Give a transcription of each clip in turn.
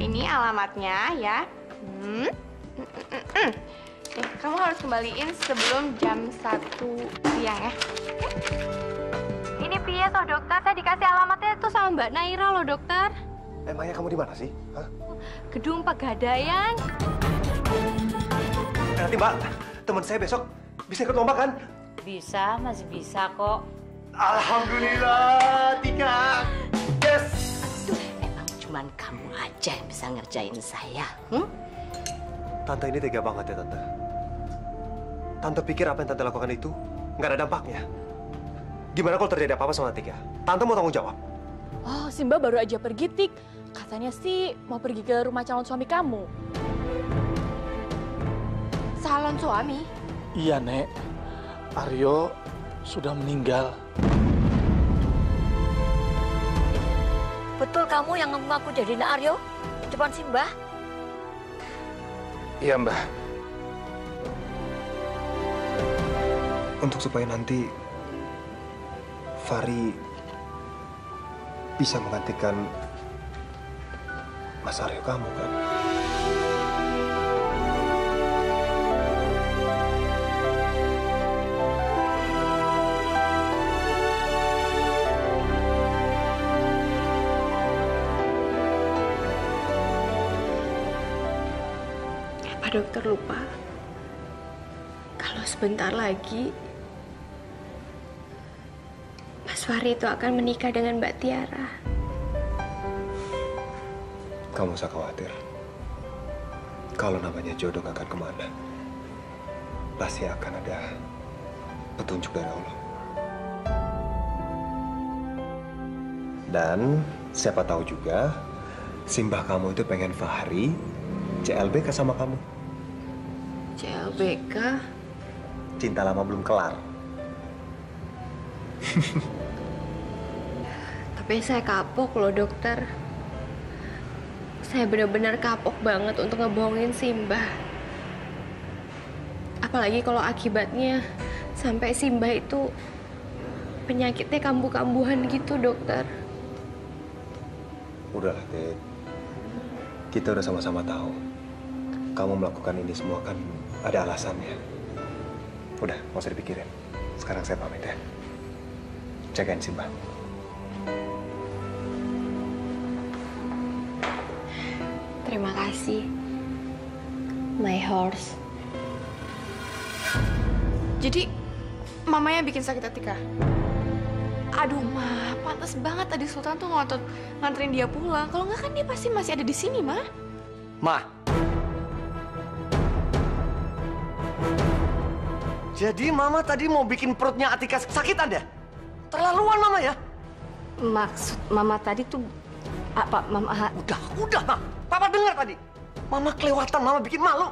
ini alamatnya ya. Nih, kamu harus kembaliin sebelum jam 1 siang ya. Ini Pia toh dokter, saya dikasih alamatnya tuh sama Mbak Naira loh dokter. Emangnya kamu di mana sih? Hah? Gedung Pegadaian. Nanti Mbak, teman saya besok bisa ikut lomba kan? Bisa, masih bisa kok. Alhamdulillah, Tika. Yes. Emang cuman kamu aja yang bisa ngerjain saya. Tante ini tega banget ya, Tante. Tante pikir apa yang Tante lakukan itu nggak ada dampaknya. Gimana kalau terjadi apa-apa sama Tika? Tante mau tanggung jawab. Oh, Simba baru aja pergi, Tik. Katanya sih mau pergi ke rumah calon suami kamu. Salon suami? Iya, Nek. Aryo sudah meninggal. Betul kamu yang ngaku jadi Nak Aryo di depan Simba? Iya, Mbak. Untuk supaya nanti Fari bisa menggantikan Mas Aryo kamu kan? Apa dokter lupa? Kalau sebentar lagi Mas Fahri itu akan menikah dengan Mbak Tiara. Kamu usah khawatir. Kalau namanya jodoh gak akan kemana. Pasti akan ada petunjuk dari Allah. Dan siapa tahu juga Simbah kamu itu pengen Fahri CLBK sama kamu. CLBK? Cinta lama belum kelar. Tapi saya kapok loh dokter. Saya benar-benar kapok banget untuk ngebohongin Simbah. Apalagi kalau akibatnya sampai Simbah itu penyakitnya kambuh-kambuhan gitu dokter. Udahlah, Tit. Kita udah sama-sama tahu. Kamu melakukan ini semua kan ada alasannya. Udah, nggak usah dipikirin. Sekarang saya pamit ya. Jagain Simbah. Terima kasih, my horse. Jadi, mamanya bikin sakit hati kah? Aduh, Ma, pantas banget tadi Sultan tuh ngotot nganterin dia pulang. Kalau nggak kan dia pasti masih ada di sini, Ma. Ma. Jadi Mama tadi mau bikin perutnya Atika sakitan ya? Terlaluan Mama ya? Maksud Mama tadi tuh apa, Mama? Udah, Ma. Papa dengar tadi. Mama kelewatan, Mama bikin malu.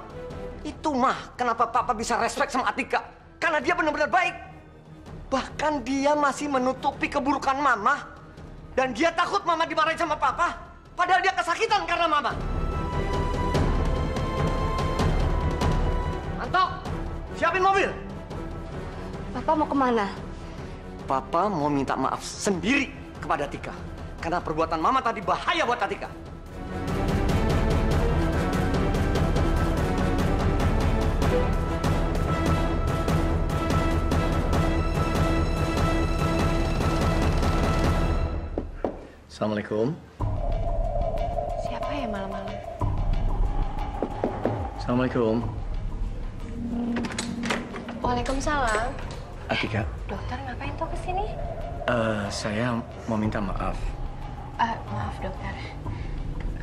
Itu, Mah, kenapa Papa bisa respect sama Atika? Karena dia benar-benar baik. Bahkan dia masih menutupi keburukan Mama. Dan dia takut Mama dimarahin sama Papa. Padahal dia kesakitan karena Mama. Anto, siapin mobil. Papa mau kemana? Papa mau minta maaf sendiri kepada Tika. Karena perbuatan Mama tadi bahaya buat Atika. Assalamualaikum. Siapa ya malam-malam? Assalamualaikum. Waalaikumsalam. Atika. Dokter ngapain tuh kesini? Saya mau minta maaf. Maaf dokter.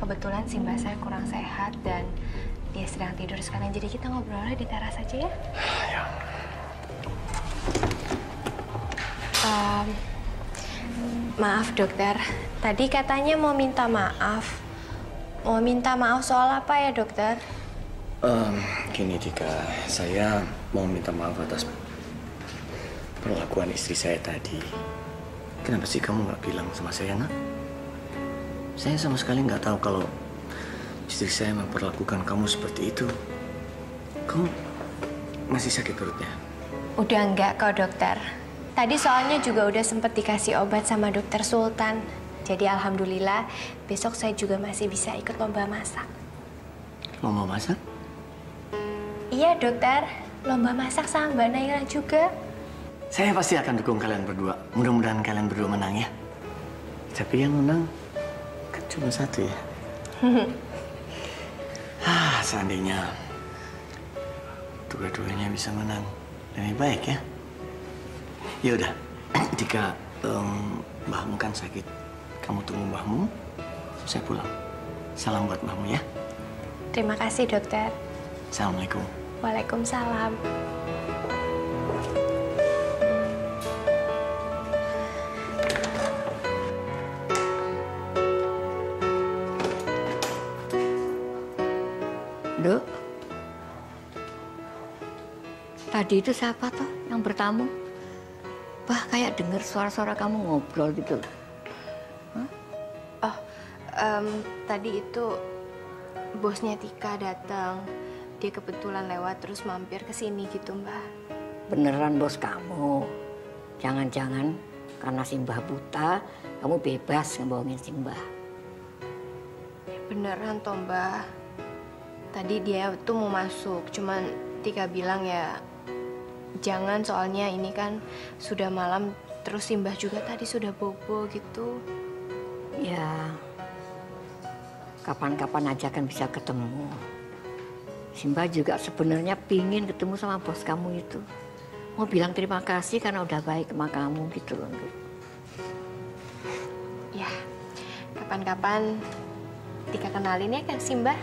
Kebetulan Simbah saya kurang sehat dan dia sedang tidur sekarang. Jadi kita ngobrolnya di teras aja ya. Ya. Maaf dokter. Tadi katanya mau minta maaf. Mau minta maaf soal apa ya dokter? Gini Tika, saya mau minta maaf atas perlakuan istri saya tadi. Kenapa sih kamu nggak bilang sama saya, Nak? Saya sama sekali nggak tahu kalau istri saya memperlakukan kamu seperti itu. Kamu masih sakit perutnya? Udah enggak kok dokter. Tadi soalnya juga udah sempet dikasih obat sama dokter Sultan. Jadi alhamdulillah besok saya juga masih bisa ikut lomba masak. Lomba masak? Iya dokter, lomba masak sama Mbak Naira juga. Saya pasti akan dukung kalian berdua. Mudah-mudahan kalian berdua menang ya. Tapi yang menang kan cuma satu ya. Seandainya dua-duanya bisa menang, lebih baik ya. Ya udah, jika mbahmu kan sakit, kamu tunggu mbahmu, saya pulang. Salam buat mbahmu ya. Terima kasih dokter. Assalamualaikum. Waalaikumsalam. Dok, tadi itu siapa toh yang bertamu? Bah, kayak dengar suara-suara kamu ngobrol gitu. Oh, tadi itu bosnya Tika datang. Dia kebetulan lewat terus mampir ke sini gitu, Mbak. Beneran bos kamu? Jangan-jangan karena Simbah buta, kamu bebas ngebohongin Simbah. Beneran toh, Mbak. Tadi dia tuh mau masuk, cuman Tika bilang ya jangan, soalnya ini kan sudah malam, terus Simbah juga tadi sudah bobo gitu. Ya, kapan-kapan aja kan bisa ketemu. Simbah juga sebenarnya pingin ketemu sama bos kamu itu. Mau bilang terima kasih karena udah baik sama kamu gitu loh. Ya, kapan-kapan Tika kenalin ya kan Simbah.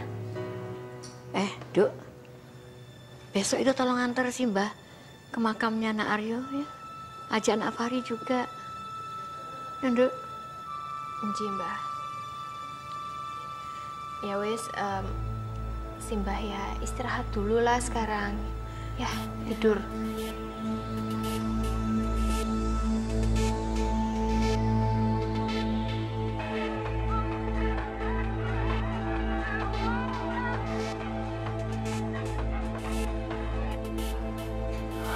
Duk, besok itu tolong antar Simbah ke makamnya Nak Aryo ya. Ajak Nak Fahri juga. Ya, Duk. Enji, Mbah. Ya wes, Simbah ya istirahat dulu lah sekarang. Ya, tidur.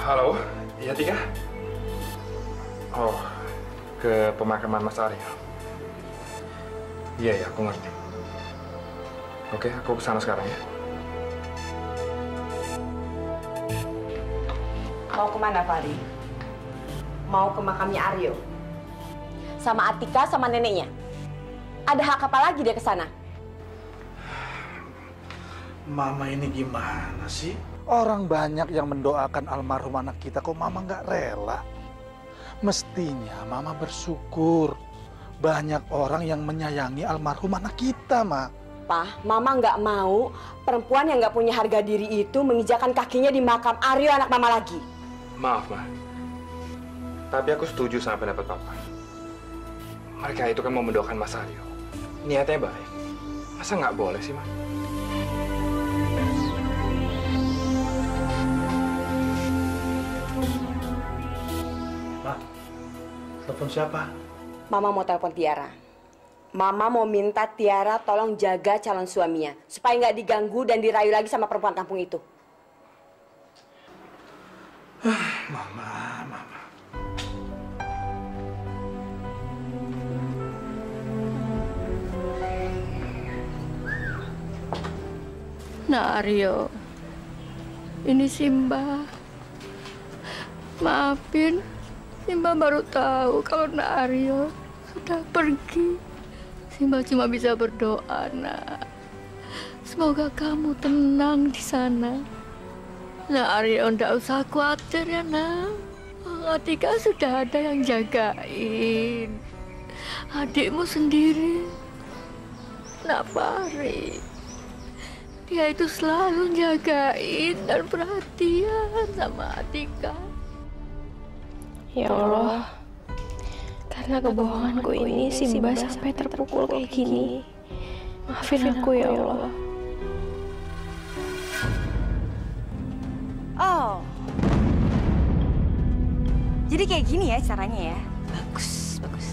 Halo, iya Tika? Oh, ke pemakaman Mas Aryo. Iya, aku ngerti. Oke, aku kesana sekarang ya. Mau kemana, Fahri? Mau ke makamnya Aryo? Sama Atika, sama neneknya? Ada hak apa lagi dia ke sana? Mama ini gimana sih? Orang banyak yang mendoakan almarhum anak kita, kok Mama nggak rela? Mestinya Mama bersyukur. Banyak orang yang menyayangi almarhum anak kita, Ma. Pak, Mama nggak mau perempuan yang nggak punya harga diri itu menginjakan kakinya di makam Aryo anak Mama lagi. Maaf, Ma. Tapi aku setuju sama pendapat Papa. Mereka itu kan mau mendoakan Mas Aryo. Niatnya baik. Masa nggak boleh sih, Ma? Telepon siapa? Mama mau telepon Tiara. Mama mau minta Tiara tolong jaga calon suaminya supaya nggak diganggu dan dirayu lagi sama perempuan kampung itu. Mama. Nak Aryo, ini Simbah. Maafin, Simbah baru tahu kalau Nak Aryo sudah pergi. Simbah cuma bisa berdoa, Nak. Semoga kamu tenang di sana. Nak Aryo, ndak usah khawatir ya, Nak. Atika sudah ada yang jagain. Adikmu sendiri, Nak Fahri. Dia itu selalu jagain dan perhatian sama Atika. Ya Allah, karena kebohonganku ini Simbah sampai terpukul kayak gini. Maafin aku ya Allah. Oh, jadi kayak gini ya caranya ya? Bagus, bagus.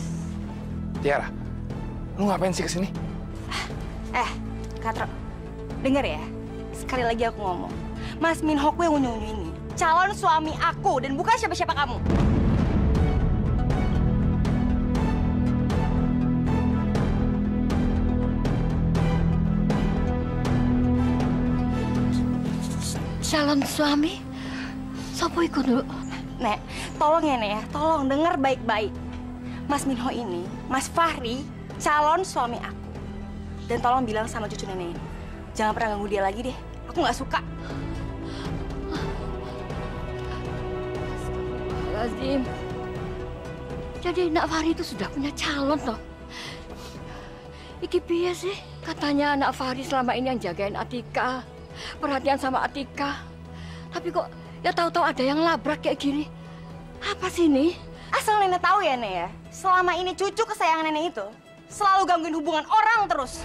Tiara, lu ngapain sih kesini? Katro, denger ya. Sekali lagi aku ngomong. Mas Min Hok yang unyu-unyu ini calon suami aku dan bukan siapa-siapa kamu. calon suami? Sopo iku, Nduk? Nek, tolong ya Nek ya, tolong dengar baik-baik. Mas Minho ini, Mas Fahri, calon suami aku. Dan tolong bilang sama cucu nenek ini, jangan pernah ganggu dia lagi deh. Aku nggak suka. Lazim. Jadi Nak Fahri itu sudah punya calon toh? Iki piye sih? Katanya Nak Fahri selama ini yang jagain Atika, perhatian sama Atika. Tapi kok ya tahu-tahu ada yang labrak kayak gini. Apa sih ini? Asal nenek tahu ya Nek ya, selama ini cucu kesayangan nenek itu selalu gangguin hubungan orang terus.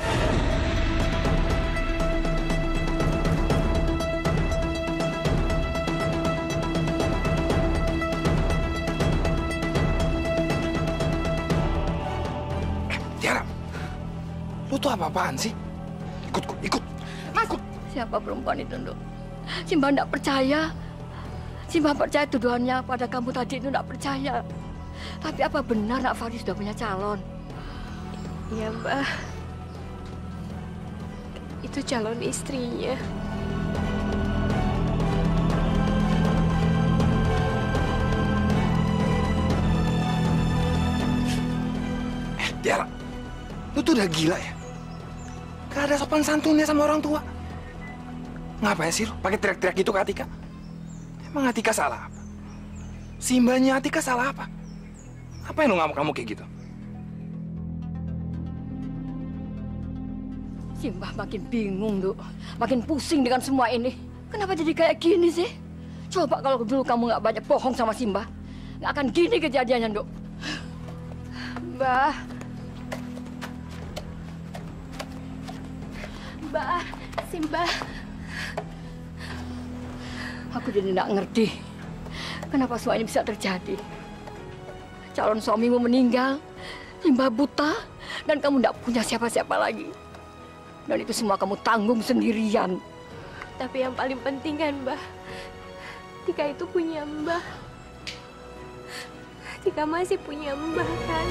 Tiara, lu tuh apa-apaan sih? Ikut. Mas, siapa perempuan itu, Nduk? Simba enggak percaya. Simba percaya tuduhannya pada kamu tadi itu enggak percaya. Tapi apa benar Nak Fahri sudah punya calon? Iya, Mbah. Itu calon istrinya. Tiara, lu tuh udah gila ya? Gak ada sopan santunnya sama orang tua. Ngapain sih lu pakai teriak-teriak gitu ke Atika? Emang Atika salah apa? Simbanya Atika salah apa? Apa yang lu ngamuk-ngamuk kayak gitu? Simba makin bingung, Nduk. Makin pusing dengan semua ini. Kenapa jadi kayak gini sih? Coba kalau dulu kamu nggak banyak bohong sama Simba, nggak akan gini kejadiannya, Nduk. Mbah. Mbah, Simba. Aku jadi nggak ngerti kenapa semua ini bisa terjadi. Calon suamimu meninggal, Simba buta, dan kamu nggak punya siapa-siapa lagi. Dan itu semua kamu tanggung sendirian. Tapi yang paling penting kan, Mbah, Tika itu punya Mbah. Tika masih punya Mbah kan.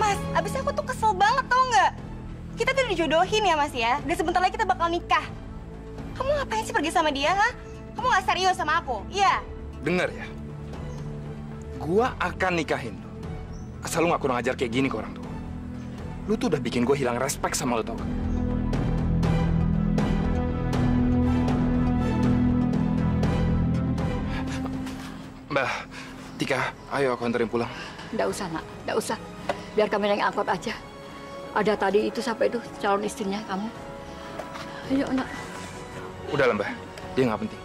Mas, abis aku tuh kesel banget tau nggak? Kita tuh dijodohin ya Mas ya, dan sebentar lagi kita bakal nikah. Kamu ngapain sih pergi sama dia, ha? Kamu nggak serius sama aku, iya? Dengar ya, gua akan nikahin lu. Asal lu gak kurang ajar kayak gini ke orang tua. Lu tuh udah bikin gue hilang respect sama lu, tau gak? Mbah, Tika, ayo aku anterin pulang. Nggak usah, Nak. Nggak usah. Biar kami naik angkot aja. Ada tadi itu sampai itu calon istrinya kamu. Ayo, Nak. Udah lah, Mbah. Dia nggak penting.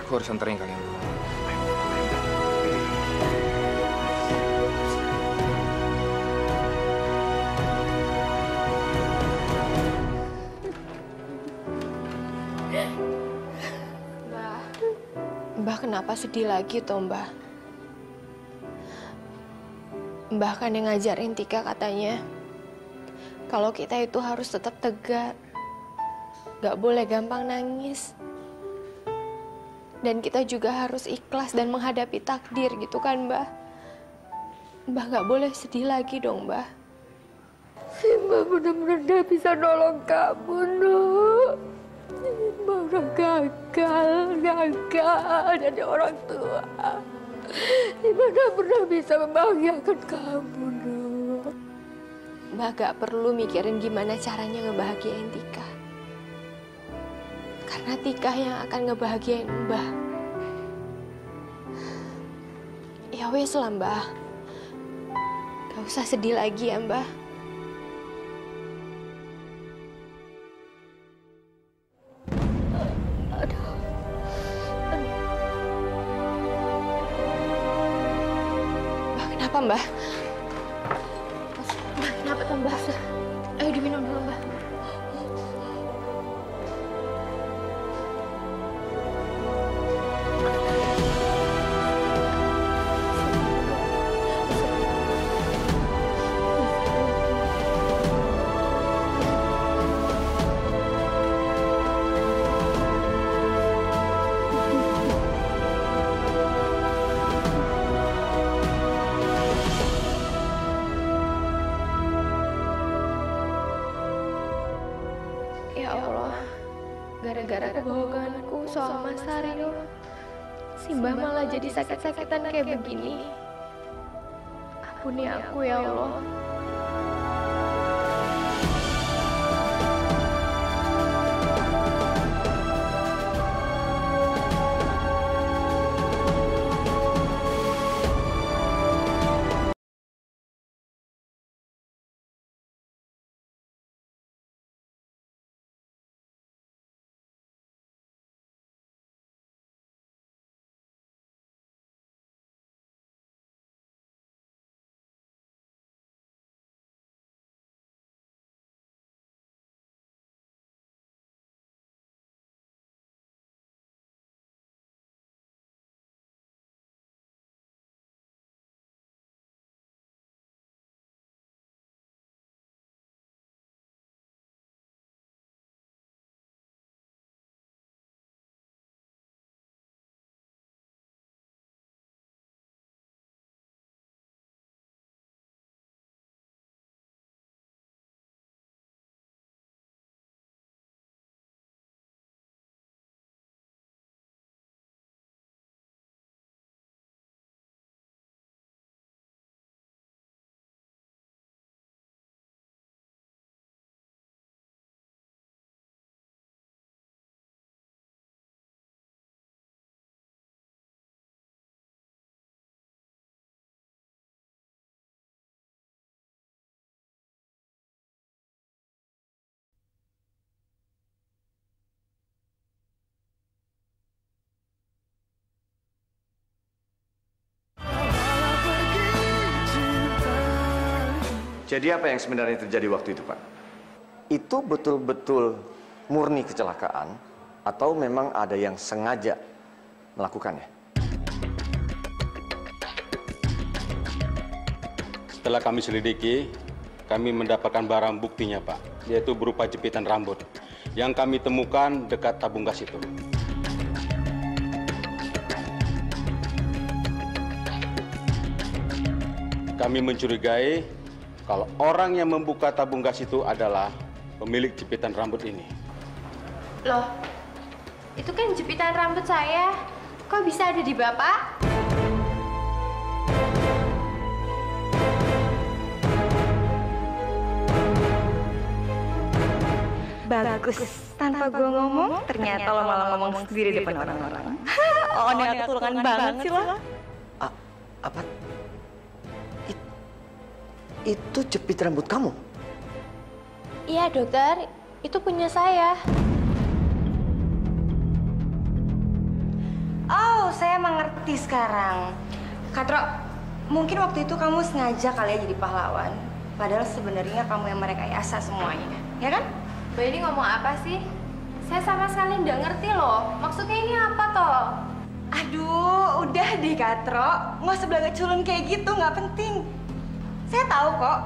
Aku harus anterin kalian. Mbah kenapa sedih lagi toh, Mbah? Mbah kan yang ngajarin Tika katanya kalau kita itu harus tetap tegar, gak boleh gampang nangis, dan kita juga harus ikhlas dan menghadapi takdir gitu kan, Mbah? Mbah gak boleh sedih lagi dong, Mbah. Simba benar-benar gak bisa nolong kamu, Nuk. Simba udah gagal jadi orang tua. Simba gak pernah bisa membahagiakan kamu, Nuk. Mbah gak perlu mikirin gimana caranya ngebahagiain Tika. Karena Tika yang akan ngebahagiain Mbah. Ya wes lah, Mbah. Gak usah sedih lagi ya, Mbah. Kenapa, Mbah? Mbah, kenapa tuh, Mbah? Ayo diminum dulu, Mbah. Ya Allah, gara-gara kebohonganku soal Mas Aryo, Simbah malah jadi sakit-sakitan kayak begini. Ampuni aku ya Allah. Jadi apa yang sebenarnya terjadi waktu itu, Pak? Itu betul-betul murni kecelakaan atau memang ada yang sengaja melakukannya? Setelah kami selidiki, kami mendapatkan barang buktinya, Pak, yaitu berupa jepitan rambut yang kami temukan dekat tabung gas itu. Kami mencurigai kalau orang yang membuka tabung gas itu adalah pemilik jepitan rambut ini. Loh, itu kan jepitan rambut saya. Kok bisa ada di Bapak? Bagus. Tanpa gue ngomong, ternyata lo malah ngomong sendiri depan orang-orang. Oh, ini ketulungan banget sih lo. Apa? Itu jepit rambut kamu? Iya, dokter. Itu punya saya. Oh, saya mengerti sekarang. Katro, mungkin waktu itu kamu sengaja kali ya jadi pahlawan. Padahal sebenarnya kamu yang merekayasa semuanya. Ya kan? Mbak ini ngomong apa sih? Saya sama sekali nggak ngerti loh. Maksudnya ini apa toh? Aduh, udah deh Katro. Nggak usah belaga culun kayak gitu, nggak penting. Saya tahu kok,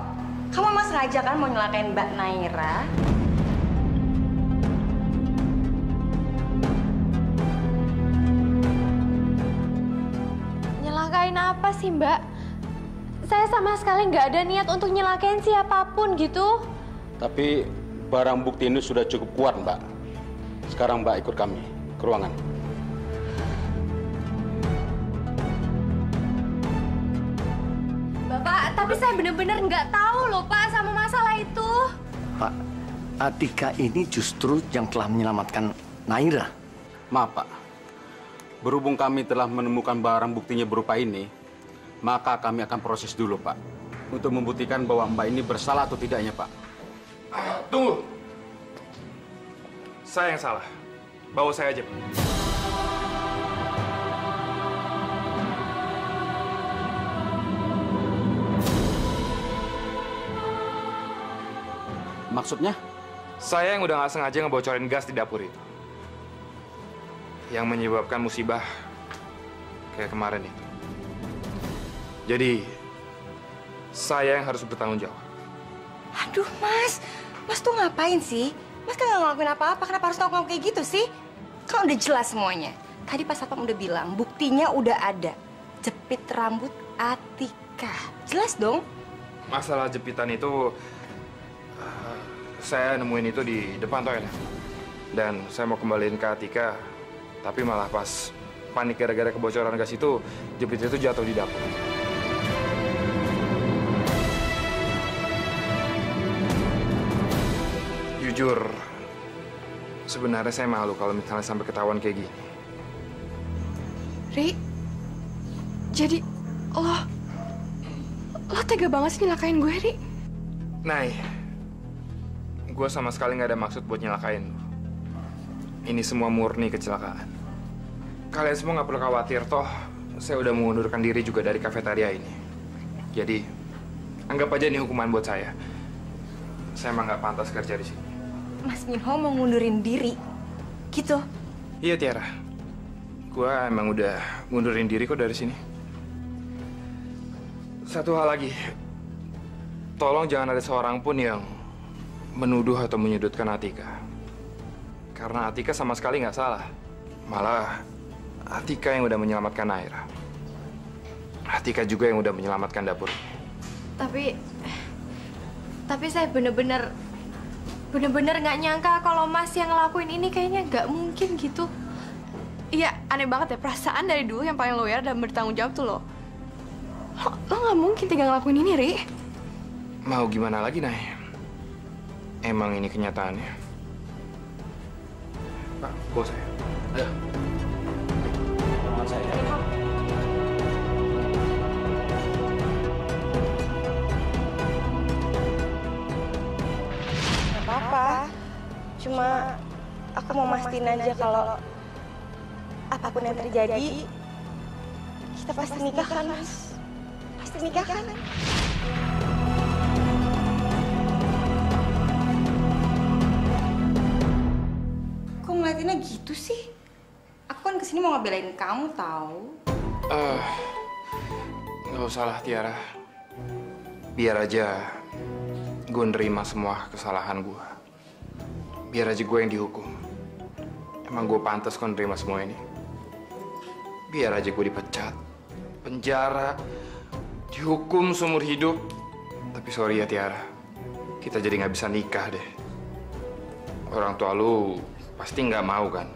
kamu emang sengaja kan mau nyelakain Mbak Naira. Nyelakain apa sih, Mbak? Saya sama sekali nggak ada niat untuk nyelakain siapapun gitu. Tapi barang bukti ini sudah cukup kuat, Mbak. Sekarang Mbak ikut kami ke ruangan. Bapak, tapi saya benar-benar nggak tahu loh, Pak, sama masalah itu. Pak, Atika ini justru yang telah menyelamatkan Naira. Maaf, Pak. Berhubung kami telah menemukan barang buktinya berupa ini, maka kami akan proses dulu, Pak. Untuk membuktikan bahwa Mbak ini bersalah atau tidaknya, Pak. Tunggu. Saya yang salah. Bawa saya aja, Pak. Maksudnya? Saya yang udah nggak sengaja ngebocorin gas di dapur itu. Yang menyebabkan musibah kayak kemarin itu. Jadi, saya yang harus bertanggung jawab. Aduh, Mas. Mas tuh ngapain sih? Mas kan nggak ngelakuin apa-apa. Kenapa harus ngelakuin kayak gitu sih? Kan udah jelas semuanya. Tadi Pak Satpam udah bilang, buktinya udah ada. Jepit rambut Atika. Jelas dong? Masalah jepitan itu, saya nemuin itu di depan toilet. Dan saya mau kembaliin ke Atika, tapi malah pas panik gara-gara kebocoran gas itu, jepit itu jatuh di dapur. Jujur, sebenarnya saya malu kalau misalnya sampai ketahuan kayak gini. Ri, jadi lo tega banget sih nyelakain gue, Ri. Nay, gue sama sekali nggak ada maksud buat nyelakain lo. Ini semua murni kecelakaan. Kalian semua nggak perlu khawatir, toh saya udah mengundurkan diri juga dari kafetaria ini. Jadi, anggap aja ini hukuman buat saya. Saya emang nggak pantas kerja di sini. Mas Minho mau ngundurin diri, gitu? Iya, Tiara. Gue emang udah ngundurin diri kok dari sini. Satu hal lagi, tolong jangan ada seorang pun yang menuduh atau menyudutkan Atika. Karena Atika sama sekali nggak salah. Malah Atika yang udah menyelamatkan Naira. Atika juga yang udah menyelamatkan dapur. Tapi saya bener-bener nggak nyangka kalau Mas yang ngelakuin ini kayaknya nggak mungkin gitu. Iya, aneh banget ya. Perasaan dari dulu yang paling loyal dan bertanggung jawab tuh lo. Lo nggak mungkin tega ngelakuin ini, Ri. Mau gimana lagi, Nay? Emang ini kenyataannya. Pak, bawa saya. Ayo. Tangan saya. Gak apa-apa. Cuma aku mau mastiin aja kalau apapun yang terjadi, kita pasti nikah kan, Mas? Pasti nikah kan? Kok ngeliatinnya gitu sih? Aku kan kesini mau ngebelain kamu, tahu? Nggak usah lah, Tiara. Biar aja gue nerima semua kesalahan gue. Biar aja gue yang dihukum. Emang gue pantas kok nerima semua ini. Biar aja gue dipecat, penjara, dihukum seumur hidup. Tapi sorry ya, Tiara. Kita jadi nggak bisa nikah deh. Orang tua lu pasti nggak mau kan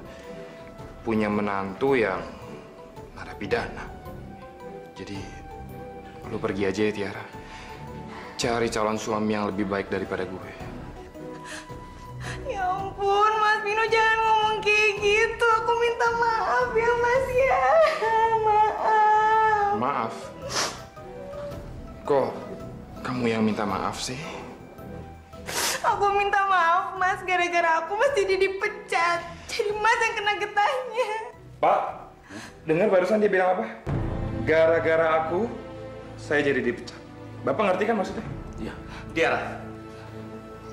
punya menantu yang narapidana. Jadi lu pergi aja ya, Tiara. Cari calon suami yang lebih baik daripada gue. Ya ampun, Mas Minho jangan ngomong kayak gitu. Aku minta maaf ya, Mas ya. Maaf. Maaf? Kok kamu yang minta maaf sih? Aku minta maaf, Mas. Gara-gara aku Mas jadi dipecat. Jadi Mas yang kena getahnya. Pak, dengar barusan dia bilang apa? Gara-gara aku, saya jadi dipecat. Bapak ngerti kan maksudnya? Iya. Tiara,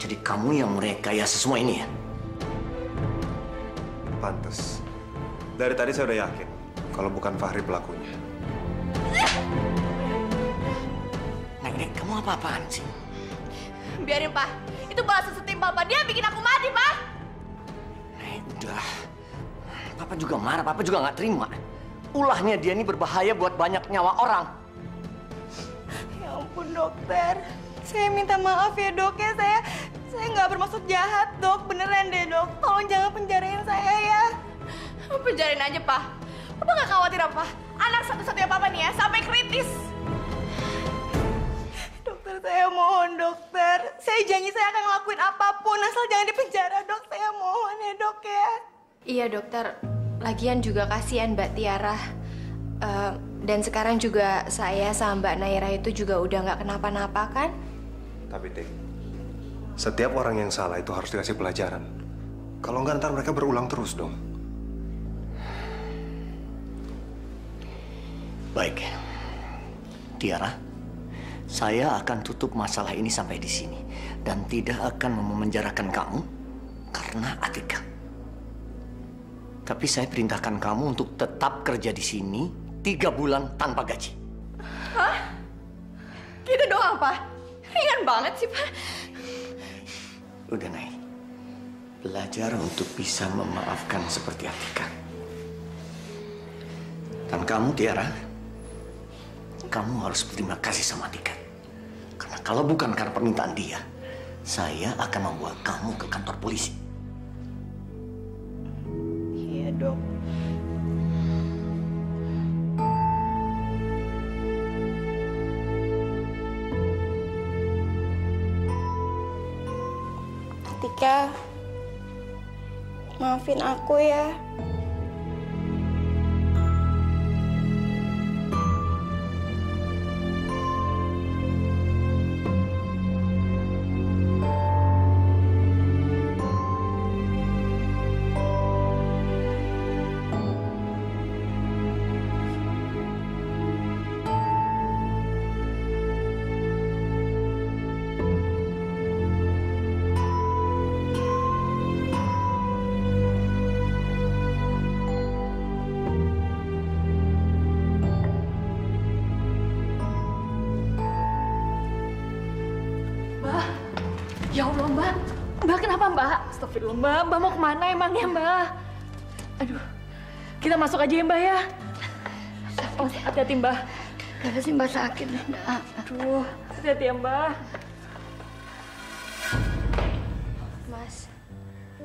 jadi kamu yang merekayasa semua ini ya? Pantes. Dari tadi saya udah yakin kalau bukan Fahri pelakunya. Nek, kamu apa-apaan sih? Biarin, Pak. Itu balas setimpal, Pak. Dia bikin aku mati, Pak. Nek, udah. Papa juga marah, Papa juga nggak terima. Ulahnya dia ini berbahaya buat banyak nyawa orang. Ya ampun, dokter. Saya minta maaf ya, Dok ya. Saya nggak bermaksud jahat, Dok. Beneran deh, Dok. Tolong jangan penjarain saya ya. Penjarain aja, Pak. Papa nggak khawatir apa? Anak satu-satunya Papa nih ya, sampai kritis. Dokter, saya mohon, dokter. Saya janji saya akan ngelakuin apapun, asal jangan dipenjara, Dok. Saya mohon ya, Dok ya. Iya, dokter. Lagian juga kasihan Mbak Tiara. Dan sekarang juga saya sama Mbak Naira itu juga udah nggak kenapa-napa kan? Tapi, Tik, setiap orang yang salah itu harus dikasih pelajaran. Kalau nggak, ntar mereka berulang terus dong. Baik, Tiara, saya akan tutup masalah ini sampai di sini dan tidak akan memenjarakan kamu karena Atika. Tapi saya perintahkan kamu untuk tetap kerja di sini 3 bulan tanpa gaji. Hah? Gitu doang, Pak? Ringan banget sih, Pak. Udah, Nay. Belajar untuk bisa memaafkan seperti Atika. Dan kamu, Tiara, kamu harus berterima kasih sama Atika. Karena kalau bukan karena permintaan dia, saya akan membawa kamu ke kantor polisi. Iya, Dok. Tika, maafin aku ya. Ya Allah, Mbak. Mbak, kenapa, Mbak? Astagfirullah, Mbak. Mbak mau kemana emangnya, Mbak? Aduh, kita masuk aja ya, Mbak ya. Oh, hati-hati, Mbak. Gak sih Mbak sakit, Mbak. Aduh, hati-hati ya, Mbak. Mas,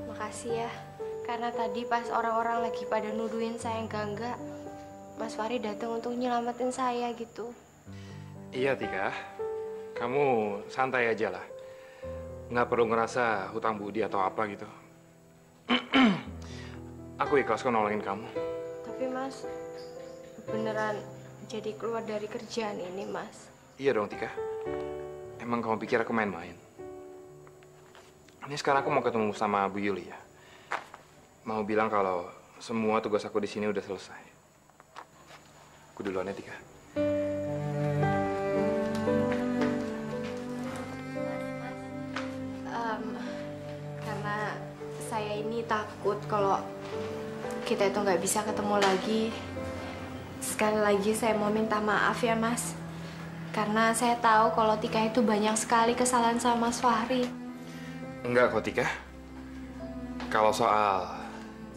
makasih ya. Karena tadi pas orang-orang lagi pada nuduhin saya enggak, Mas Fahri datang untuk nyelamatin saya gitu. Iya, Tika. Kamu santai aja lah. Nggak perlu ngerasa hutang budi atau apa gitu. Aku ikhlas kok nolongin kamu. Tapi Mas, beneran jadi keluar dari kerjaan ini, Mas? Iya dong, Tika. Emang kamu pikir aku main-main? Ini sekarang aku mau ketemu sama Bu Yuli ya. Mau bilang kalau semua tugas aku di sini udah selesai. Aku duluan ya, Tika. Karena saya ini takut kalau kita itu nggak bisa ketemu lagi. Sekali lagi saya mau minta maaf ya, Mas. Karena saya tahu kalau Tika itu banyak sekali kesalahan sama Mas Fahri. Enggak kok, Tika. Kalau soal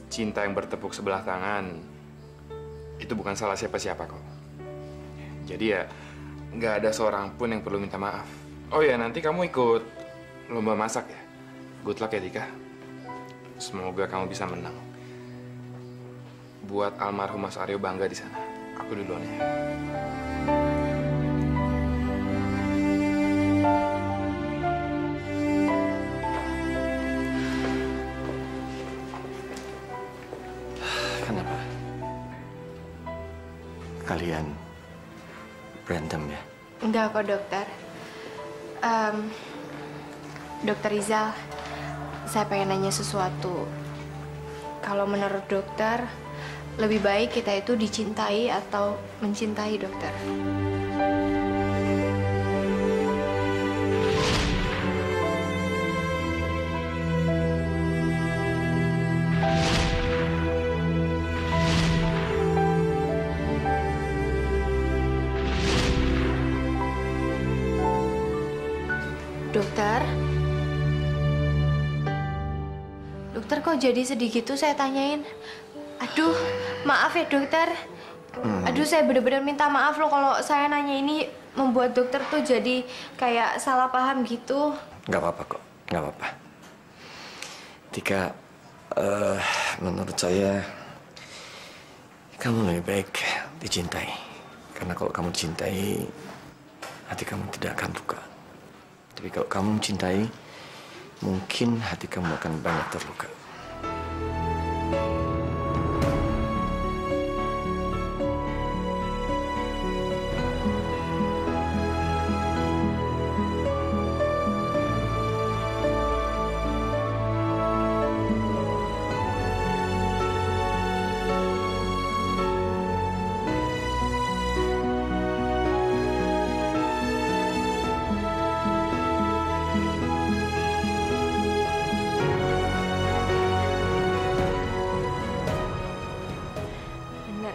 cinta yang bertepuk sebelah tangan, itu bukan salah siapa-siapa kok. Jadi ya, nggak ada seorang pun yang perlu minta maaf. Oh ya, nanti kamu ikut lomba masak ya? Good luck ya, Tika. Semoga kamu bisa menang. Buat almarhum Mas Aryo bangga di sana. Aku duluan ya. Kenapa? Kalian berantem ya? Enggak kok, dokter. Dokter Rizal, saya pengen nanya sesuatu. Kalau menurut dokter, lebih baik kita itu dicintai atau mencintai, dokter? Dokter? Dokter kok jadi sedih gitu saya tanyain. Aduh, maaf ya dokter. Aduh, saya bener-bener minta maaf loh kalau saya nanya ini membuat dokter tuh jadi kayak salah paham gitu. Nggak apa-apa kok, nggak apa-apa. Tika, menurut saya kamu lebih baik dicintai. Karena kalau kamu dicintai, hati kamu tidak akan luka. Tapi kalau kamu mencintai, mungkin hati kamu akan banyak terluka.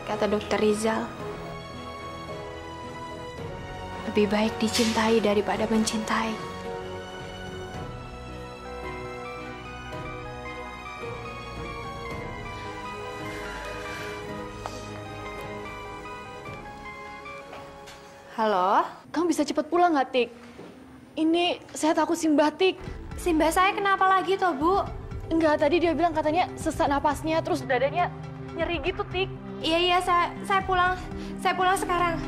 Kata dokter Rizal, lebih baik dicintai daripada mencintai. Halo? Kamu bisa cepat pulang nggak, Tik? Ini saya takut Mbak Tik. Simbah saya kenapa lagi toh, Bu? Enggak, tadi dia bilang katanya sesak napasnya, terus dadanya nyeri gitu, Tik. Iya, saya pulang. Saya pulang sekarang.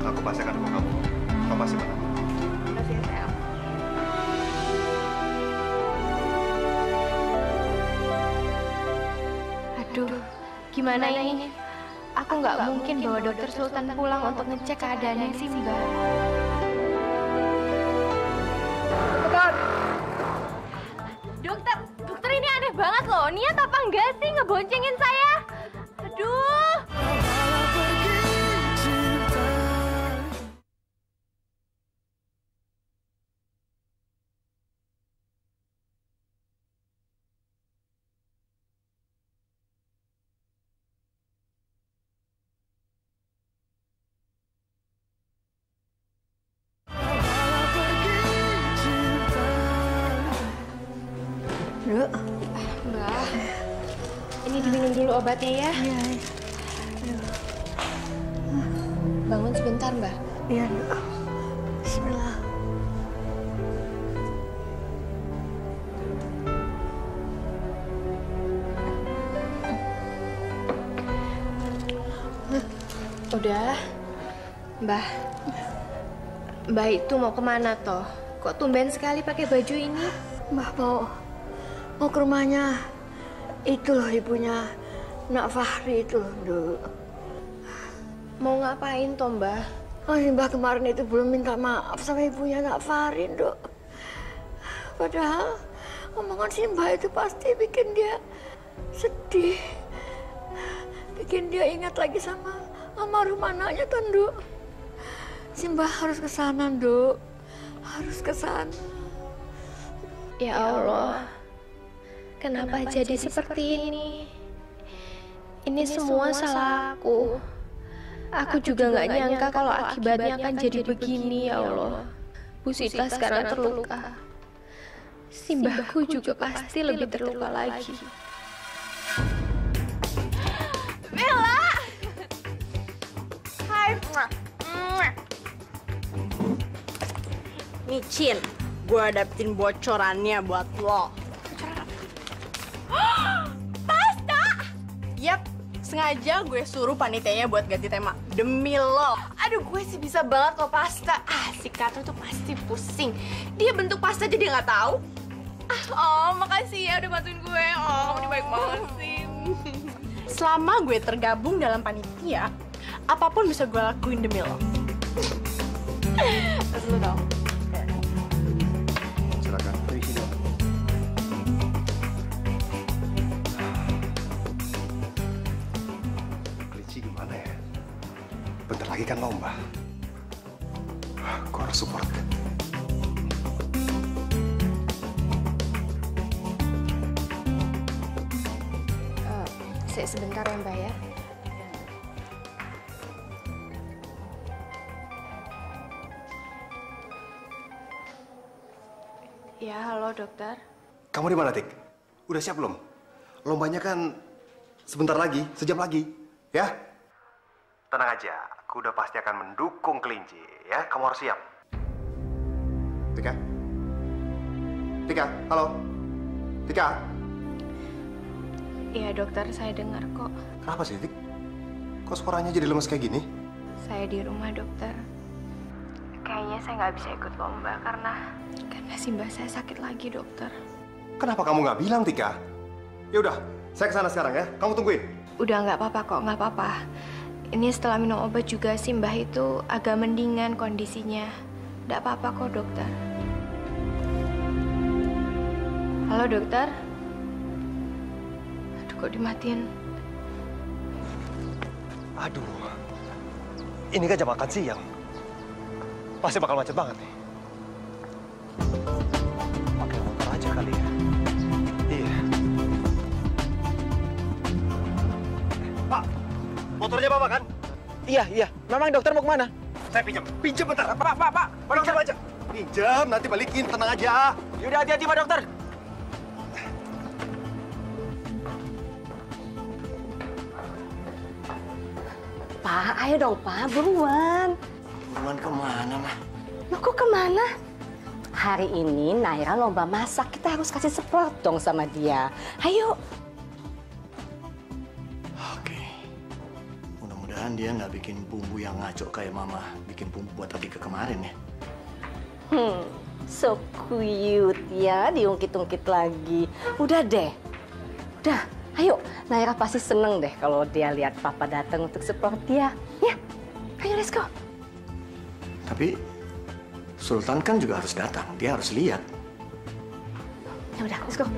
Aku pasti akan bawa kamu. Kamu pasti menang. Makasih ya, sayang. Aduh, gimana ini? Aku nggak mungkin bawa dokter Sultan pulang untuk ngecek keadaannya Simbah. Dokter ini aneh banget loh. Niat apa enggak sih ngeboncengin saya? Aduh. Mbak, ini diminum dulu obatnya ya. Iya. Bangun sebentar, Mbak. Iya, Bismillah. Udah, Mbah. Mbah itu mau kemana toh? Kok tumben sekali pakai baju ini? Mbah mau ke rumahnya. Itu loh ibunya Nak Fahri itu, Duk. Mau ngapain toh, Mbah? Oh, Mbah kemarin itu belum minta maaf sama ibunya Nak Fahri, Duk. Padahal omongan si Mbah itu pasti bikin dia sedih. Bikin dia ingat lagi sama almarhum anaknya, tuh, Duk. Si Mbah harus ke sana, Duk. Harus ke sana. Ya Allah. Kenapa jadi seperti ini? Ini semua salah aku. Aku juga nggak nyangka kalau akibatnya akan jadi begini, ya Allah. Bu Sita sekarang terluka. Simbahku juga pasti lebih terluka lagi. Bella! Hai. Micin, gue dapetin bocorannya buat lo. Pasta! Yap, sengaja gue suruh panitianya buat ganti tema. Demi lo. Aduh, gue sih bisa banget lo pasta. Si Kato tuh pasti pusing. Dia bentuk pasta jadi nggak tahu. Makasih ya udah bantuin gue. Kamu ini baik banget sih. Selama gue tergabung dalam panitia, apapun bisa gue lakuin demi lo. Terus lo dong. Silakan, pergi dong. Kelinci gimana ya? Bentar lagi kan lomba. Gue harus support. Sebentar ya, Mbak ya. Ya, halo dokter. Kamu di mana, Tik? Udah siap belum? Lombanya kan sebentar lagi, sejam lagi, ya? Tenang aja, aku udah pasti akan mendukung kelinci, ya? Kamu harus siap. Tika? Tika, halo? Tika? Iya, dokter, saya dengar kok. Kenapa sih, Tik? Kok suaranya jadi lemes kayak gini? Saya di rumah, dokter. Kayaknya saya nggak bisa ikut lomba karena Simbah saya sakit lagi, dokter. Kenapa kamu nggak bilang, Tika? Ya udah, saya kesana sekarang ya. Kamu tungguin. Udah nggak apa-apa kok, nggak apa-apa. Ini setelah minum obat juga Simbah itu agak mendingan kondisinya. Nggak apa-apa kok, dokter. Halo, dokter. Aduh, kok dimatiin? Aduh, ini kan jam makan siang. Pasti bakal macet banget nih. Pakai motor aja kali ya. Iya. Pak, motornya Bapak kan? Iya. Memang dokter mau kemana? Saya pinjam. Pinjam bentar. Pak, pinjam aja. Pinjam, nanti balikin. Tenang aja. Yaudah, hati-hati Pak Dokter. Pak, ayo dong Pak, buruan. Buruan kemana, Mah? Loh, kok kemana? hari ini Naira lomba masak. Kita harus kasih support dong sama dia. Ayo. Oke. Mudah-mudahan dia nggak bikin bumbu yang ngaco kayak Mama bikin bumbu buat Atika kemarin ya. So cute ya, diungkit-ungkit lagi. Udah deh. Udah, ayo. Naira pasti seneng deh kalau dia lihat Papa datang untuk support dia. Ya, ayo let's go. Tapi Sultan kan juga harus datang. Dia harus lihat. Ya udah, let's go.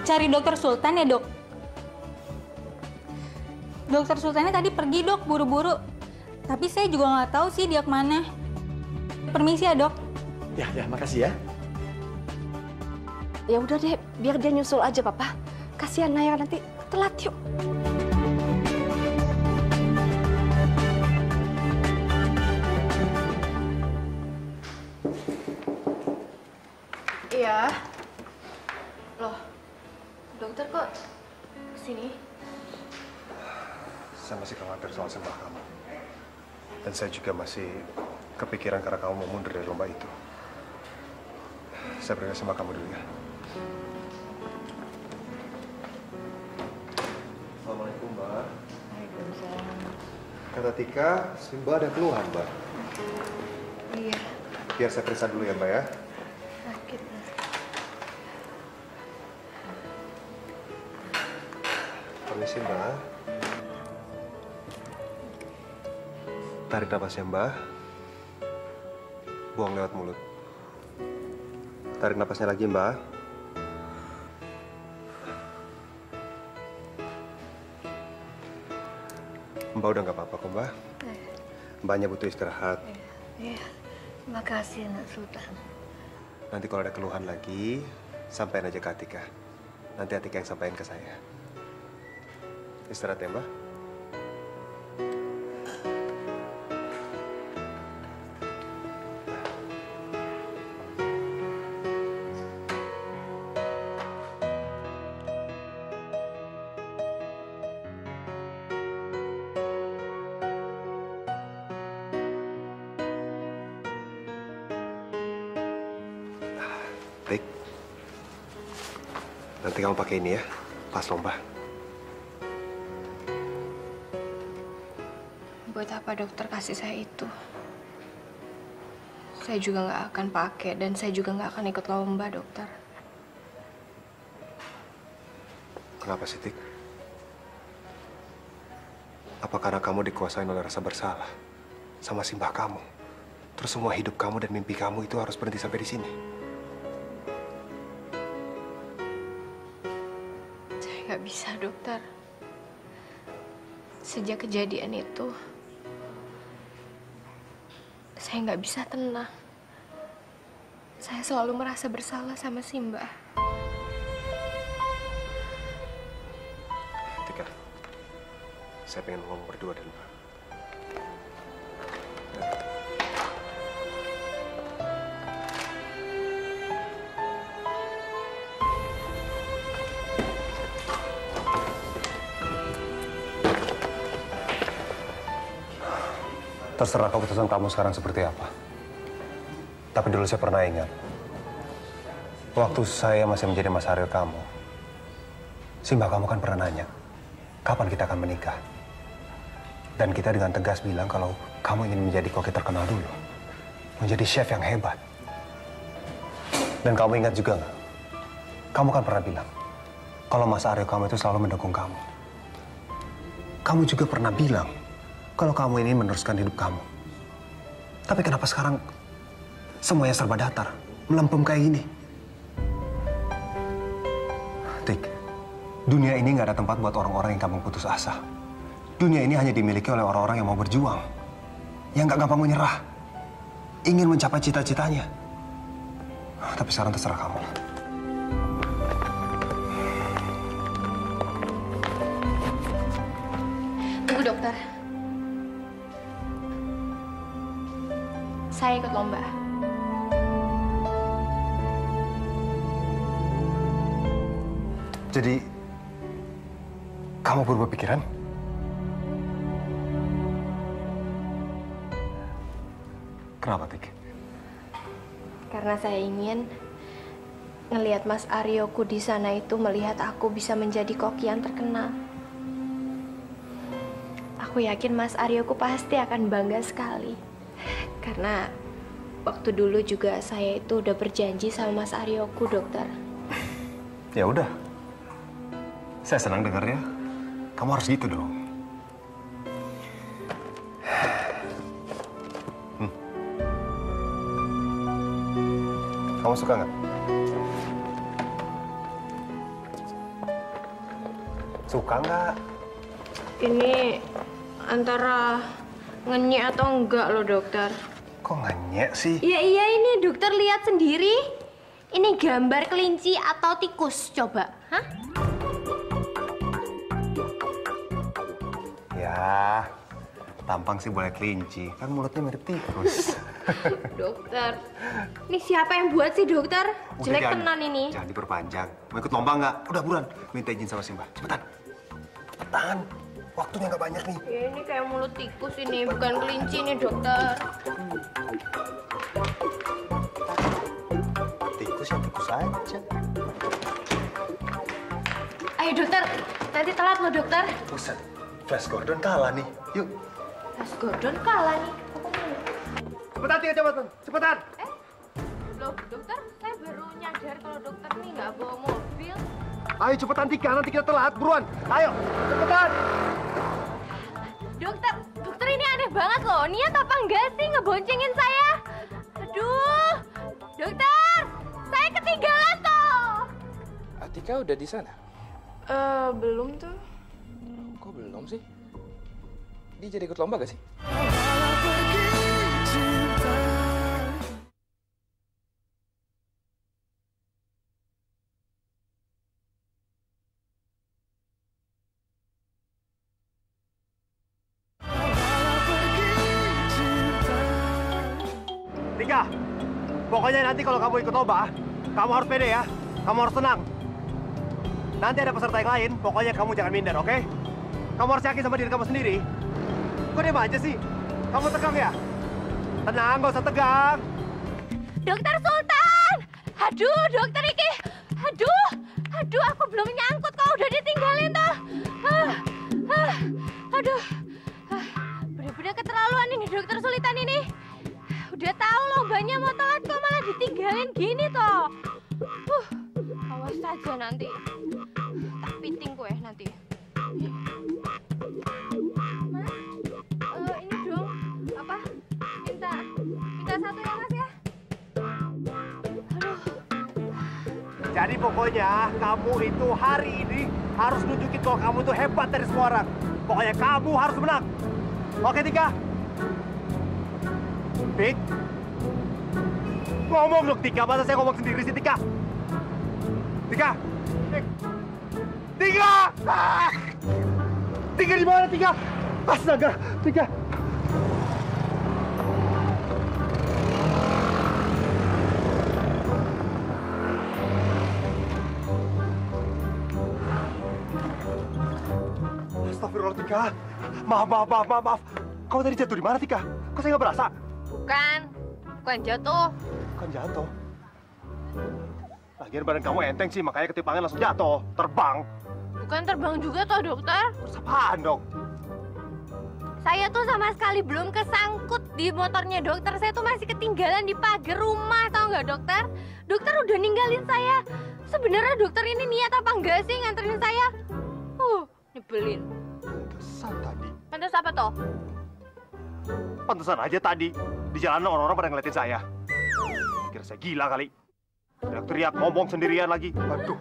Cari dokter Sultan ya, Dok? Dokter Sultannya tadi pergi, Dok, buru-buru. Tapi saya juga nggak tahu sih dia kemana. Permisi ya, Dok. Ya, makasih ya. Ya udah deh, biar dia nyusul aja, Papa. Kasihan Naira nanti telat, yuk. Iya. Loh, dokter kok kesini? Saya masih khawatir soal Simbah kamu. Dan saya juga masih kepikiran karena kamu mau mundur dari lomba itu. Saya pergi sama kamu dulu ya. Assalamualaikum, Mbak. Waalaikumsalam. Kata Tika, Simbah ada keluhan, Mbak. Iya. Biar saya periksa dulu ya, Mbak ya. Sakit. Permisi, Mbak. Tarik napasnya, Mbak. Buang lewat mulut. Tarik napasnya lagi, Mbak. Mbak udah nggak apa-apa kok, Mbak. Mbaknya butuh istirahat. Iya, makasih Nak Sultan. Nanti kalau ada keluhan lagi, sampaikan aja ke Atika. Nanti Atika yang sampaikan ke saya. Istirahat ya, Mbak. Tik, nanti kamu pakai ini ya, pas lomba. Buat apa dokter kasih saya itu? Saya juga nggak akan pakai dan saya juga nggak akan ikut lomba, dokter. Kenapa sih, Tik? Apa karena kamu dikuasain oleh rasa bersalah sama Simbah kamu? Terus semua hidup kamu dan mimpi kamu itu harus berhenti sampai di sini? Saya nggak bisa, dokter. Sejak kejadian itu, saya nggak bisa tenang. Saya selalu merasa bersalah sama Simbah. Tika, saya pengen ngomong berdua dan Mbak. Terserah keputusan kamu sekarang seperti apa. Tapi dulu saya pernah ingat, waktu saya masih menjadi mas Ariel kamu, Simbah kamu kan pernah nanya, kapan kita akan menikah? Dan kita dengan tegas bilang kalau kamu ingin menjadi koki terkenal dulu. Menjadi chef yang hebat. Dan kamu ingat juga nggak? Kamu kan pernah bilang, kalau mas Ariel kamu itu selalu mendukung kamu. Kamu juga pernah bilang, kalau kamu ini meneruskan hidup kamu. Tapi kenapa sekarang semuanya serba datar, melempem kayak gini? Tik, dunia ini nggak ada tempat buat orang-orang yang gampang putus asa. Dunia ini hanya dimiliki oleh orang-orang yang mau berjuang, yang nggak gampang menyerah, ingin mencapai cita-citanya. Tapi sekarang terserah kamu. Tunggu, dokter. Saya ikut lomba. Jadi, kamu berubah pikiran? Kenapa, Tik? Karena saya ingin ngelihat Mas Aryoku di sana itu melihat aku bisa menjadi koki yang terkenal. Aku yakin Mas Aryoku pasti akan bangga sekali. Karena waktu dulu juga saya itu udah berjanji sama Mas Aryoku, dokter. Ya udah. Saya senang dengarnya. Kamu harus gitu dong. Kamu suka nggak? Suka nggak? Ini antara ngenyek atau enggak loh, dokter. Kok ngenyek sih? Iya ini dokter lihat sendiri. Ini gambar kelinci atau tikus, coba. Hah? Ya, tampang sih boleh kelinci. Kan mulutnya mirip tikus. Dokter, ini siapa yang buat sih, dokter? Jelek tenan ini. Jangan diperpanjang. Mau ikut lomba nggak? Udah buruan. Minta izin sama Simba. Cepetan. Cepetan. Waktunya nggak banyak nih. Ya, ini kayak mulut tikus ini, bukan kelinci nih, dokter. Tikus ya tikus aja. Ayo, dokter. Nanti telat loh, dokter. Buset. Flash Gordon kalah nih. Yuk. Mas Gordon kalah nih. Cepetan, Tika, cepetan. Cepetan. Loh, dokter, saya baru nyadar kalau dokter nih nggak bawa mobil. Ayo cepetan, Tika. Nanti kita telat. Buruan. Ayo, cepetan. Dokter ini aneh banget loh. Niat apa enggak sih ngeboncengin saya? Aduh, dokter, saya ketinggalan toh. Atika udah di sana? Belum tuh. Kok belum sih? Dia jadi ikut lomba gak sih? Tika, pokoknya nanti kalau kamu ikut lomba, kamu harus pede ya. Kamu harus tenang. Nanti ada peserta yang lain, pokoknya kamu jangan minder, oke? Kamu harus yakin sama diri kamu sendiri. Kok diam aja sih? Kamu tegang ya? Tenang, gak usah tegang. Dokter Sultan! Aduh, dokter Iki! Aduh, aku belum nyangkut kok udah ditinggalin toh. Aduh, bener-bener keterlaluan ini dokter Sultan ini. Udah tahu lombanya mau telat kok malah ditinggalin gini toh. Awas saja nanti. Tak piting gue nanti. Mas, ini dong, apa? Minta satu ya Mas ya? Aduh. Jadi pokoknya kamu itu hari ini harus nunjukin kalau kamu itu hebat dari semua orang. Pokoknya kamu harus menang. Oke, Tika? Tik? Ngomong dong, Tika. Masa saya ngomong sendiri sih, Tika? Tika! Tika! Ah! Tika di mana, Tika? Astaga, Tika! Astagfirullah, Tika. Maaf. Kamu tadi jatuh di mana, Tika? Kok saya nggak berasa? Bukan jatuh. Bukan jatuh. Lagian badan kamu enteng sih, makanya ketipangan langsung jatuh, terbang. Bukan terbang juga toh dokter. Terus apaan dong? Saya tuh sama sekali belum kesangkut di motornya dokter. Saya tuh masih ketinggalan di pagar rumah, tau nggak dokter? Dokter udah ninggalin saya. Sebenarnya dokter ini niat apa enggak sih nganterin saya? Nyebelin. Pantesan tadi. Pantes apa toh? Pantesan aja tadi. Di jalanan orang-orang pada ngeliatin saya. Kira saya gila kali. Teriak-teriak, ngomong sendirian lagi. Aduh.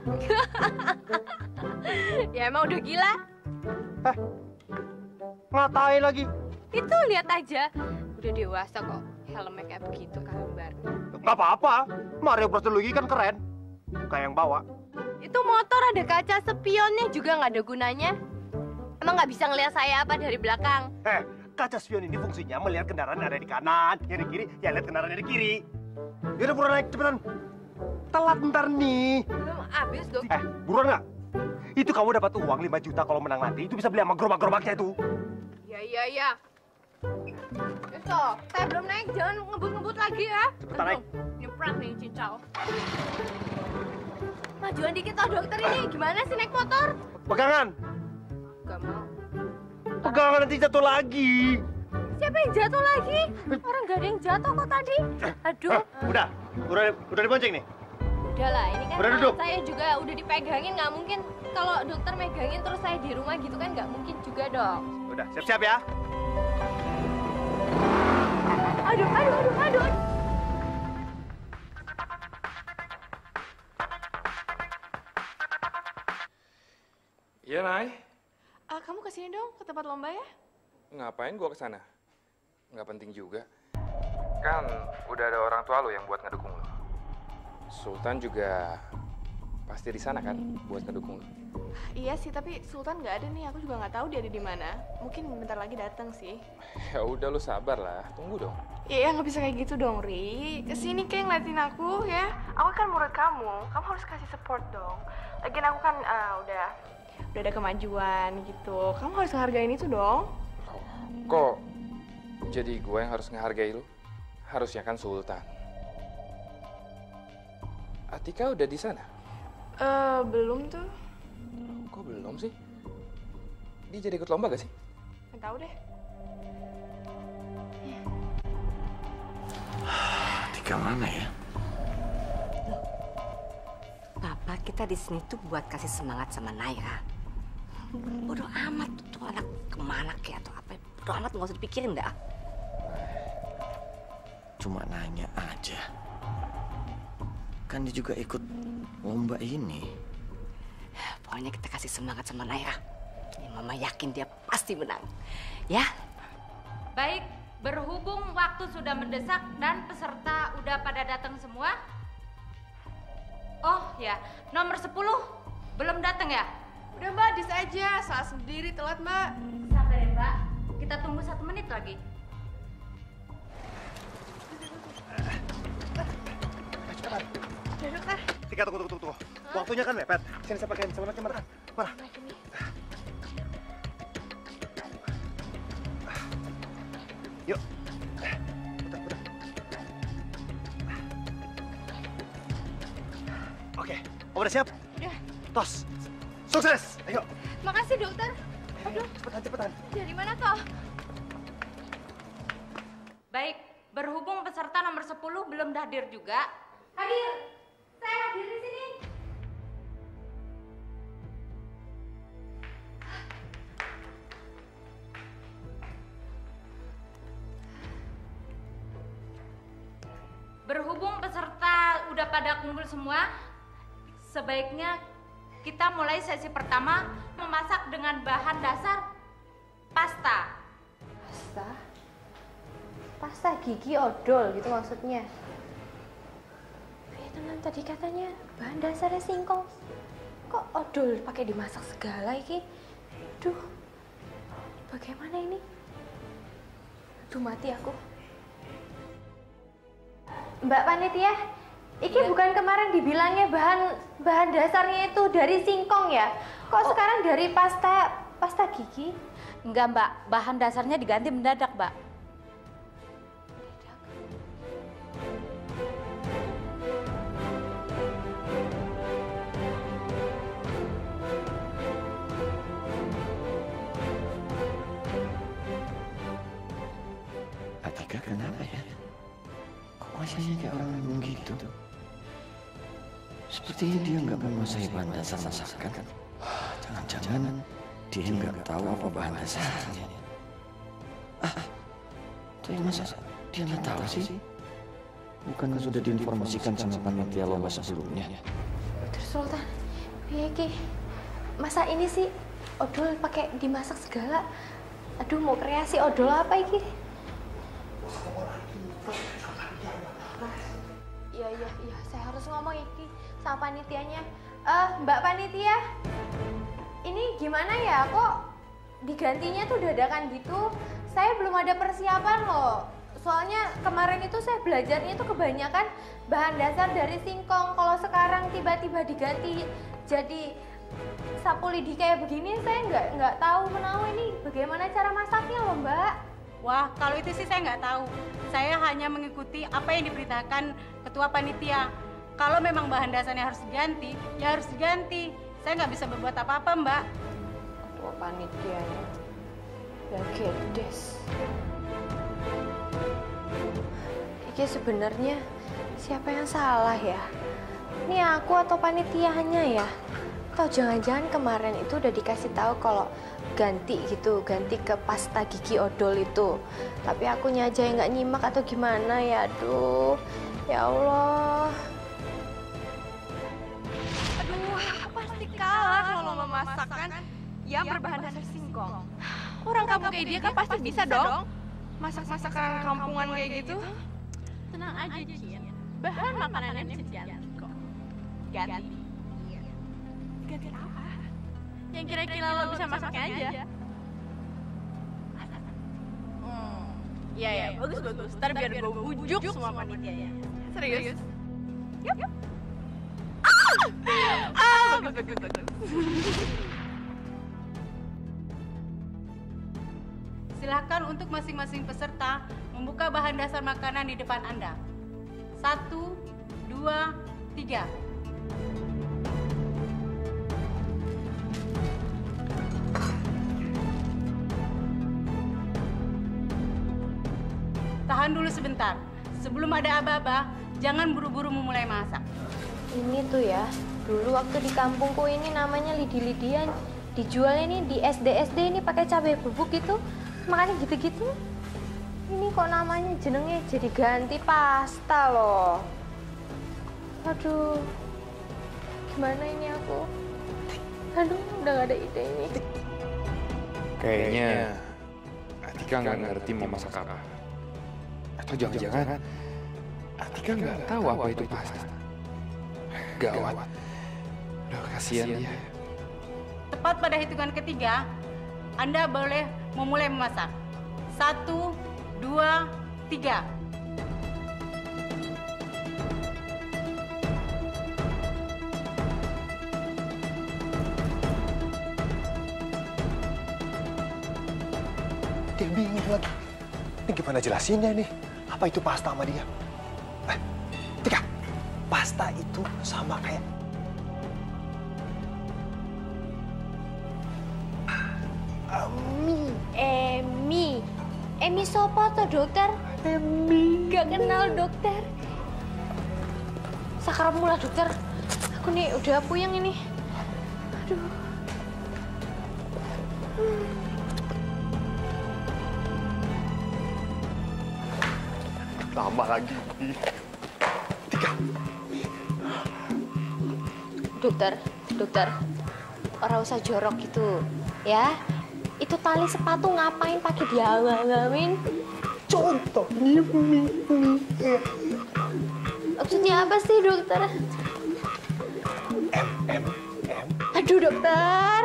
Ya emang udah gila. Ngatain lagi. Itu lihat aja. Udah dewasa kok. Helmnya kayak begitu gambar. Nggak apa-apa. Mario Bros dulu kan keren. Kayak yang bawa. Itu motor ada kaca spionnya juga nggak ada gunanya. Emang nggak bisa ngelihat saya apa dari belakang? Kaca spion ini fungsinya melihat kendaraan yang ada di kanan, yang di kiri, ya lihat kendaraan yang di kiri. Yaudah buruan naik, cepetan. Telat ntar nih. Belum habis dong. Buruan nggak? Itu kamu dapat uang 5 juta kalau menang nanti, itu bisa beli sama gerobak-gerobaknya itu. Iya. Itu, saya belum naik, jangan ngebut-ngebut lagi ya. Cepetan naik. Nyeprak nih, cincau. Majuan dikit toh dokter ini, gimana sih naik motor? Pegangan. Gak mau. Pegangan nanti jatuh lagi. Siapa yang jatuh lagi? Orang gak ada yang jatuh kok tadi. Aduh. Udah dibonceng nih? Udahlah, ini kan Udah duduk. saya juga udah dipegangin, nggak mungkin kalau dokter megangin terus saya di rumah gitu kan nggak mungkin juga dong. Udah, siap-siap ya. Aduh. Iya, Nay. Kamu kesini dong, ke tempat lomba ya? Ngapain gua kesana? Nggak penting juga. Kan udah ada orang tua lo yang buat ngedukung lo. Sultan juga pasti di sana kan buat ngedukung lo. Iya sih, tapi Sultan nggak ada nih. Aku juga nggak tahu dia ada di mana. Mungkin bentar lagi datang sih. Ya udah lo sabar lah, tunggu dong. Iya, nggak bisa kayak gitu dong, Ri. Kesini kayak ngeliatin aku ya. Aku kan murid kamu. Kamu harus kasih support dong. Lagian aku kan udah ada kemajuan gitu. Kamu harus ngehargain itu dong. Kok jadi gue yang harus ngehargai lo? Harusnya kan Sultan. Atika udah di sana? Belum tuh. Kok belum sih? Dia jadi ikut lomba gak sih? Nggak tahu deh. Atika mana ya? Papa kita di sini tuh buat kasih semangat sama Naira. Bodoh amat tuh anak kemana kayak atau apa. Bodoh amat nggak usah dipikirin dah. Cuma nanya aja. Kan dia juga ikut lomba ini. Pokoknya kita kasih semangat sama Naira. Ya, Mama yakin dia pasti menang. Ya? Baik, berhubung waktu sudah mendesak dan peserta udah pada datang semua. Oh ya, nomor 10 belum datang ya? Udah Mbak, dis aja. Salah sendiri telat Mbak. Sabar ya Mbak, kita tunggu 1 menit lagi. Dokter. Tika, tunggu. Waktunya kan mepet. Sini saya pakein sama mana? Mana? Yuk. Udah. Oke, udah siap? Udah. Tos. Sukses. Ayo. Makasih dokter. Aduh. Cepetan. Dari mana toh? Baik, berhubung peserta nomor 10 belum hadir juga. Hadir. Saya hadir di sini. Berhubung peserta udah pada kumpul semua, sebaiknya kita mulai sesi pertama memasak dengan bahan dasar pasta. Pasta gigi odol gitu maksudnya. Teman tadi katanya bahan dasarnya singkong. Kok odol pakai dimasak segala iki? Duh. Bagaimana ini? Duh, mati aku. Mbak Panitia, iki bukan kemarin dibilangnya bahan dasarnya itu dari singkong ya? Kok sekarang dari pasta gigi? Enggak Mbak, bahan dasarnya diganti mendadak Mbak. Atika kenapa ya? Kok wajahnya kayak orang bingung gitu? Sepertinya dia nggak menguasai bahan dasar masakan. Jangan-jangan dia nggak tahu apa bahan dasarnya. Tapi masa dia nggak tahu sih? Bukankah sudah diinformasikan sama panitia lomba sebelumnya? Terus Sultan, piye iki? Masa ini sih odol pakai dimasak segala? Aduh, mau kreasi odol apa iki? Iya, saya harus ngomong iki sama panitianya. Mbak Panitia, ini gimana ya? Kok digantinya tuh dadakan gitu? Saya belum ada persiapan loh. Soalnya kemarin itu saya belajarnya itu kebanyakan bahan dasar dari singkong. Kalau sekarang tiba-tiba diganti jadi sapu lidi kayak begini saya nggak tahu menahu ini bagaimana cara masaknya loh Mbak. Wah, kalau itu sih saya nggak tahu. Saya hanya mengikuti apa yang diberitakan ketua panitia. Kalau memang bahan dasarnya harus diganti, ya harus diganti. Saya nggak bisa berbuat apa-apa, Mbak. Ketua panitianya, ya gedes. Iki sebenarnya siapa yang salah ya? Ini aku atau panitianya ya? Atau jangan-jangan kemarin itu udah dikasih tahu kalau ganti gitu, ganti ke pasta gigi odol itu. Tapi akunya aja yang nggak nyimak atau gimana ya? Aduh, ya Allah. Pasti kalah kalau memasak kan yang berbahan dasar singkong. Orang kampung kayak dia kan pasti bisa dong masak-masakan kampungan kayak gitu. Tenang aja, Cin. Bahan makanannya sejalan kok. Ganti. Ganti apa? Yang kira-kira lo bisa masaknya aja. Iya, bagus. Ntar biar gue bujuk semua panitianya. Serius? Yuk. Bagus. Silakan untuk masing-masing peserta membuka bahan dasar makanan di depan Anda. 1, 2, 3. Tahan dulu sebentar. Sebelum ada aba-aba, jangan buru-buru memulai masak. Ini tuh ya, dulu waktu di kampungku ini namanya lidi-lidian. Dijual ini di SD ini pakai cabai bubuk gitu. Makanya gitu-gitu. Ini kok namanya jenengnya jadi ganti pasta loh. Aduh, gimana ini aku? Aduh, udah gak ada ide ini. Kayaknya Atika nggak ngerti mau masak apa. Atau jangan-jangan Atika nggak tahu apa itu pasta. Gawat. Udah kasihan dia. Tepat pada hitungan ketiga, Anda boleh memulai memasak. 1, 2, 3. Dia bingung lagi. Ini gimana jelasinnya nih? Apa itu pasta sama dia? Tika, pasta itu sama kayak... Emi sopo toh dokter? Emi. Gak kenal dokter. Sakarapmu lah dokter. Aku nih udah puyeng ini. Aduh. Tambah lagi. Tika. Dokter. Orang usah jorok gitu, ya. Itu tali sepatu ngapain pakai diawang-awangin? Contoh. Maksudnya apa sih dokter? M. Aduh dokter.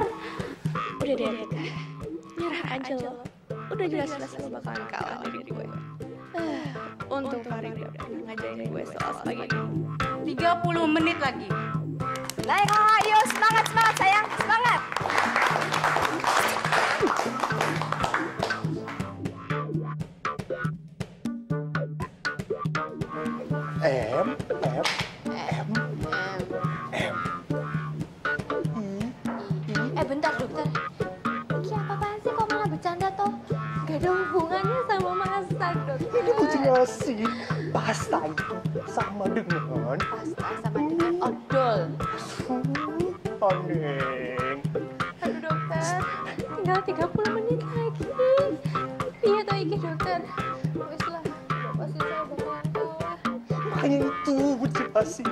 Udah deh dokter. Nyerah aja lo. Udah jelas-jelas lo bakalan kalah dari gue. Untung Fari udah ngajarin gue soal spaghetti. 30 menit lagi. Baiklah, ayo semangat sayang, semangat. Bentar dokter. Ini apa-apaan sih kok malah bercanda toh? Gak ada hubungannya sama masak dokter. Ini aku jelasin. Pasta itu sama dengan... odol. Aneh. Aduh dokter, tinggal 30 menit lagi. Iya toh iki dokter. Wis lah, pasti saya bakalan kalah. Makanya itu aku jelasin.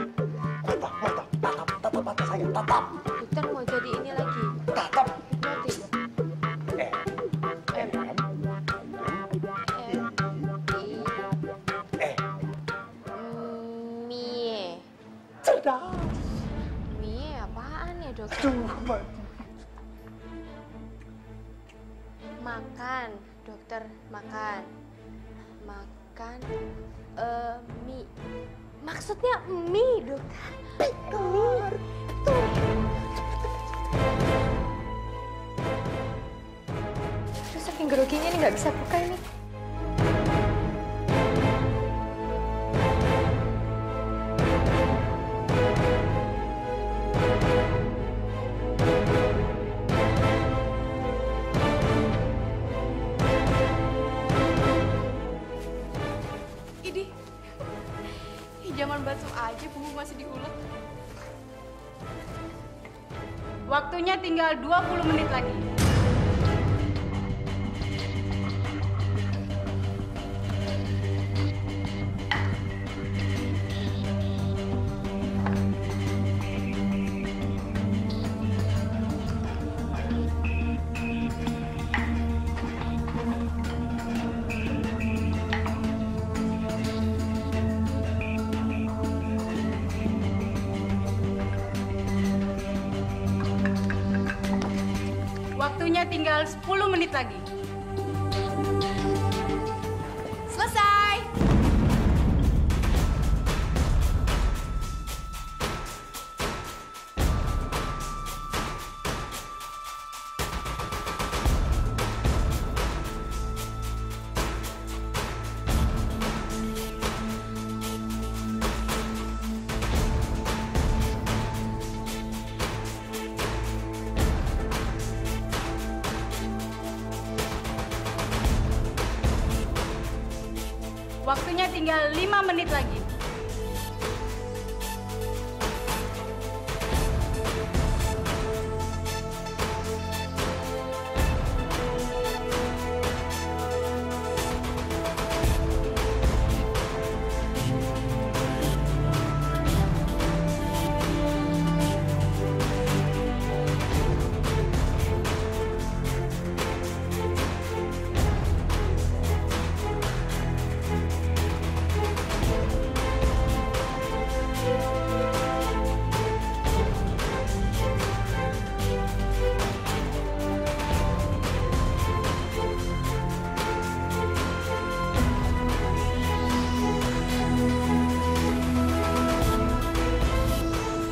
Tatap saya, tatap. Dokter mau jadi ini lagi. Tatap. Hipnotis. Mie. Cerdas. Mie apaan ya dokter? Aduh, makan, dokter, makan. Mie. Maksudnya mie, dokter. Mie. Tuh. saking groginya ini nggak bisa buka ini. Idi, zaman basuh aja punggung masih diulek. Waktunya tinggal 20 menit lagi. Waktunya tinggal 10 menit lagi. Selesai. Waktunya tinggal 5 menit lagi.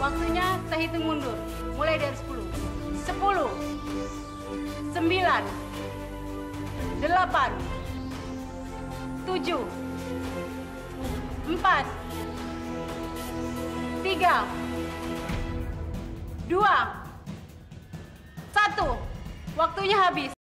Waktunya saya hitung mundur. Mulai dari 10. 10. 9. 8. 7. 4. 3. 2. 1. Waktunya habis.